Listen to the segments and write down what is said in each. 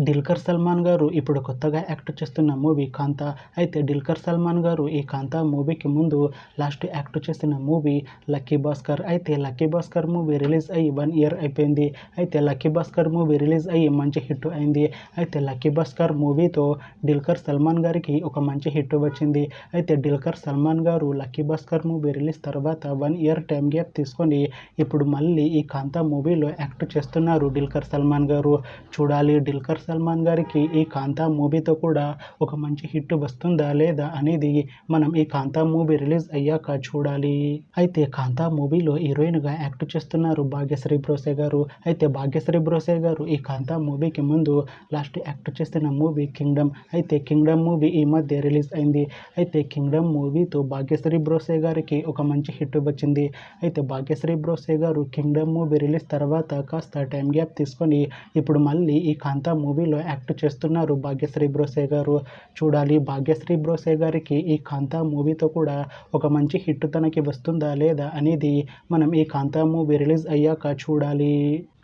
దిల్కర్ సల్మాన్ గారు ఇప్పుడు కొత్తగా యాక్ట్ చేస్తున్న మూవీ కాంతా. అయితే దిల్కర్ సల్మాన్ గారు ఈ కాంతా మూవీకి ముందు లాస్ట్ యాక్ట్ చేసిన మూవీ లక్కీ భాస్కర్. అయితే లక్కీ భాస్కర్ మూవీ రిలీజ్ అయ్యి 1 ఇయర్ అయిపోయింది. అయితే లక్కీ భాస్కర్ మూవీ రిలీజ్ అయ్యి మంచి హిట్ అయింది. అయితే లక్కీ భాస్కర్ మూవీతో దిల్కర్ సల్మాన్ గారికి ఒక మంచి హిట్ వచ్చింది. అయితే దిల్కర్ సల్మాన్ గారు లక్కీ భాస్కర్ మూవీ రిలీజ్ తర్వాత 1 ఇయర్ టైం గ్యాప్ తీసుకొని ఇప్పుడు మళ్ళీ ఈ కాంతా మూవీలో యాక్ట్ చేస్తున్నారు దిల్కర్ సల్మాన్ గారు. చూడాలి దిల్కర్ సల్మాన్ గారికి ఈ కాంతా మూవీతో కూడా ఒక మంచి హిట్ వస్తుందా లేదా అనేది మనం ఈ కాంతా మూవీ రిలీజ్ అయ్యాక చూడాలి. అయితే కాంతా మూవీలో హీరోయిన్గా యాక్ట్ చేస్తున్నారు భాగ్యశ్రీ బ్రోసే గారు. అయితే భాగ్యశ్రీ బ్రోసే గారు ఈ కాంతా మూవీకి ముందు లాస్ట్ యాక్ట్ చేసిన మూవీ కింగ్డమ్. అయితే కింగ్డమ్ మూవీ ఈ మధ్య రిలీజ్ అయింది. అయితే కింగ్డమ్ మూవీతో భాగ్యశ్రీ బ్రోసే గారికి ఒక మంచి హిట్ వచ్చింది. అయితే భాగ్యశ్రీ బ్రోసే గారు కింగ్డమ్ మూవీ రిలీజ్ తర్వాత కాస్త టైం గ్యాప్ తీసుకొని ఇప్పుడు మళ్ళీ ఈ కాంతా మూవీలో యాక్ట్ చేస్తున్నారు భాగ్యశ్రీ బ్రోసే గారు. చూడాలి భాగ్యశ్రీ బ్రోసే గారికి ఈ కాంతా మూవీతో కూడా ఒక మంచి హిట్ తనకి వస్తుందా లేదా అనేది మనం ఈ కాంతా మూవీ రిలీజ్ అయ్యాక చూడాలి.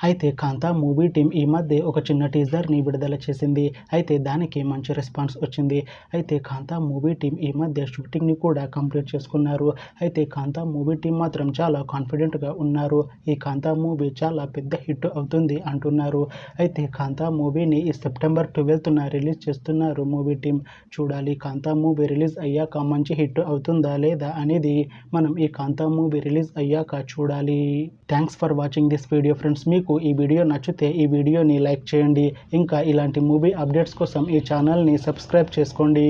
అయితే కాంతా మూవీ టీం ఈ మధ్య ఒక చిన్న టీజర్ని విడుదల చేసింది. అయితే దానికి మంచి రెస్పాన్స్ వచ్చింది. అయితే కాంతా మూవీ టీం ఈ మధ్య షూటింగ్ని కూడా కంప్లీట్ చేసుకున్నారు. అయితే కాంతా మూవీ టీం మాత్రం చాలా కాన్ఫిడెంట్గా ఉన్నారు. ఈ కాంతా మూవీ చాలా పెద్ద హిట్ అవుతుంది అంటున్నారు. అయితే కాంతా మూవీని ఈ సెప్టెంబర్ 12న రిలీజ్ చేస్తున్నారు మూవీ టీం. చూడాలి కాంతా మూవీ రిలీజ్ అయ్యాక మంచి హిట్ అవుతుందా లేదా అనేది మనం ఈ కాంతా మూవీ రిలీజ్ అయ్యాక చూడాలి. Thanks for watching this video friends. మీకు ఈ వీడియో నచ్చితే ఈ వీడియోని లైక్ చేయండి. ఇంకా ఇలాంటి మూవీ అప్డేట్స్ కోసం ఈ ఛానల్ని సబ్స్క్రైబ్ చేసుకోండి.